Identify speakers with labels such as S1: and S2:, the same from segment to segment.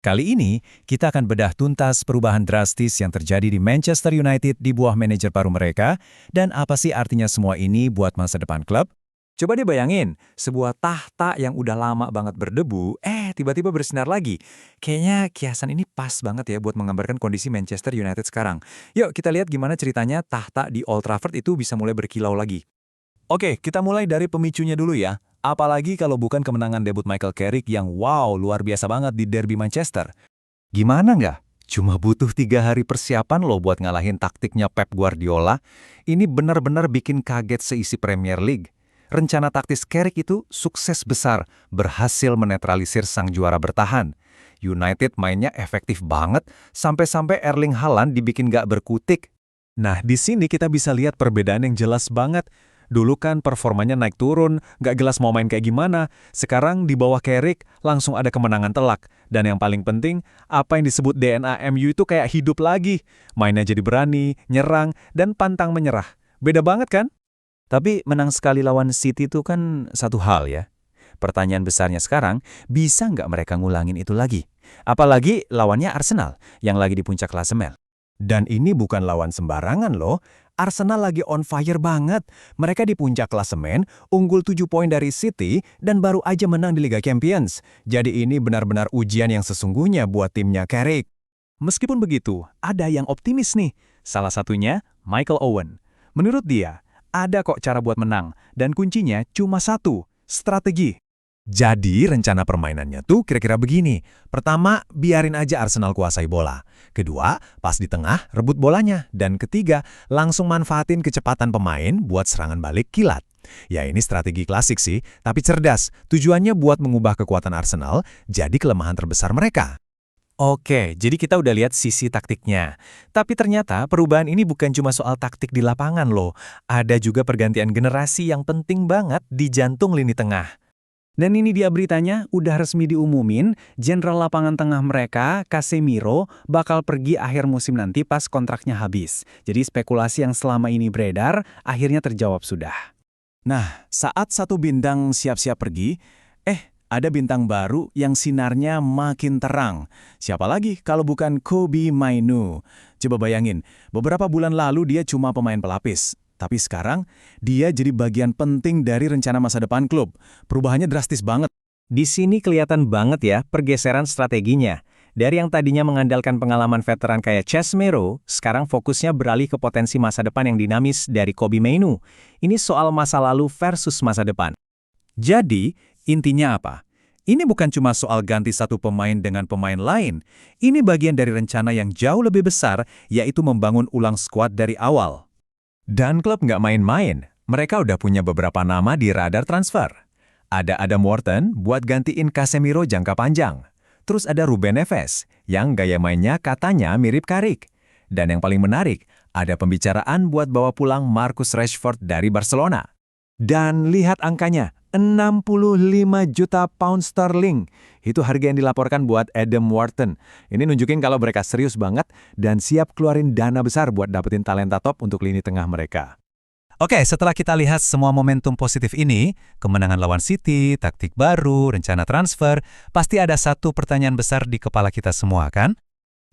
S1: Kali ini, kita akan bedah tuntas perubahan drastis yang terjadi di Manchester United di bawah manajer baru mereka, dan apa sih artinya semua ini buat masa depan klub? Coba deh bayangin, sebuah tahta yang udah lama banget berdebu, tiba-tiba bersinar lagi. Kayaknya kiasan ini pas banget ya buat menggambarkan kondisi Manchester United sekarang. Yuk kita lihat gimana ceritanya tahta di Old Trafford itu bisa mulai berkilau lagi. Oke, kita mulai dari pemicunya dulu ya. Apalagi kalau bukan kemenangan debut Michael Carrick yang wow, luar biasa banget di derby Manchester. Gimana nggak? Cuma butuh 3 hari persiapan loh buat ngalahin taktiknya Pep Guardiola. Ini benar-benar bikin kaget seisi Premier League. Rencana taktis Carrick itu sukses besar, berhasil menetralisir sang juara bertahan. United mainnya efektif banget, sampai-sampai Erling Haaland dibikin nggak berkutik. Nah, di sini kita bisa lihat perbedaan yang jelas banget. Dulu kan performanya naik turun, nggak jelas mau main kayak gimana. Sekarang di bawah Carrick langsung ada kemenangan telak. Dan yang paling penting, apa yang disebut DNA MU itu kayak hidup lagi. Mainnya jadi berani, nyerang, dan pantang menyerah. Beda banget kan? Tapi menang sekali lawan City itu kan satu hal ya. Pertanyaan besarnya sekarang, bisa nggak mereka ngulangin itu lagi? Apalagi lawannya Arsenal, yang lagi di puncak klasemen. Dan ini bukan lawan sembarangan loh. Arsenal lagi on fire banget. Mereka di puncak klasemen, unggul 7 poin dari City, dan baru aja menang di Liga Champions. Jadi ini benar-benar ujian yang sesungguhnya buat timnya Carrick. Meskipun begitu, ada yang optimis nih. Salah satunya, Michael Owen. Menurut dia, ada kok cara buat menang, dan kuncinya cuma satu, strategi. Jadi rencana permainannya tuh kira-kira begini. Pertama, biarin aja Arsenal kuasai bola. Kedua, pas di tengah, rebut bolanya. Dan ketiga, langsung manfaatin kecepatan pemain buat serangan balik kilat. Ya ini strategi klasik sih, tapi cerdas. Tujuannya buat mengubah kekuatan Arsenal jadi kelemahan terbesar mereka. Oke, jadi kita udah lihat sisi taktiknya. Tapi ternyata perubahan ini bukan cuma soal taktik di lapangan loh. Ada juga pergantian generasi yang penting banget di jantung lini tengah. Dan ini dia beritanya, udah resmi diumumin, jenderal lapangan tengah mereka, Casemiro, bakal pergi akhir musim nanti pas kontraknya habis. Jadi spekulasi yang selama ini beredar, akhirnya terjawab sudah. Nah, saat satu bintang siap-siap pergi, ada bintang baru yang sinarnya makin terang. Siapa lagi kalau bukan Kobbie Mainoo? Coba bayangin, beberapa bulan lalu dia cuma pemain pelapis. Tapi sekarang, dia jadi bagian penting dari rencana masa depan klub. Perubahannya drastis banget. Di sini kelihatan banget ya pergeseran strateginya. Dari yang tadinya mengandalkan pengalaman veteran kayak Casemiro, sekarang fokusnya beralih ke potensi masa depan yang dinamis dari Kobbie Mainoo. Ini soal masa lalu versus masa depan. Jadi, intinya apa? Ini bukan cuma soal ganti satu pemain dengan pemain lain. Ini bagian dari rencana yang jauh lebih besar, yaitu membangun ulang skuad dari awal. Dan klub nggak main-main, mereka udah punya beberapa nama di radar transfer. Ada Adam Wharton buat gantiin Casemiro jangka panjang. Terus ada Ruben Neves, yang gaya mainnya katanya mirip Carrick. Dan yang paling menarik, ada pembicaraan buat bawa pulang Marcus Rashford dari Barcelona. Dan lihat angkanya, 65 juta pound sterling. Itu harga yang dilaporkan buat Adam Wharton. Ini nunjukin kalau mereka serius banget dan siap keluarin dana besar buat dapetin talenta top untuk lini tengah mereka. Oke, setelah kita lihat semua momentum positif ini, kemenangan lawan City, taktik baru, rencana transfer, pasti ada satu pertanyaan besar di kepala kita semua kan?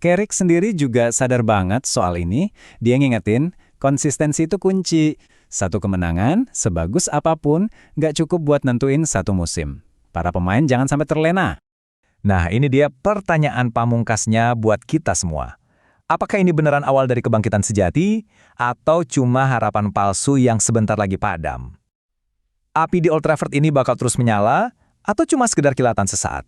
S1: Carrick sendiri juga sadar banget soal ini. Dia ngingetin, konsistensi itu kunci. Satu kemenangan, sebagus apapun, nggak cukup buat nentuin satu musim. Para pemain jangan sampai terlena. Nah, ini dia pertanyaan pamungkasnya buat kita semua. Apakah ini beneran awal dari kebangkitan sejati, atau cuma harapan palsu yang sebentar lagi padam? Api di Old Trafford ini bakal terus menyala, atau cuma sekedar kilatan sesaat?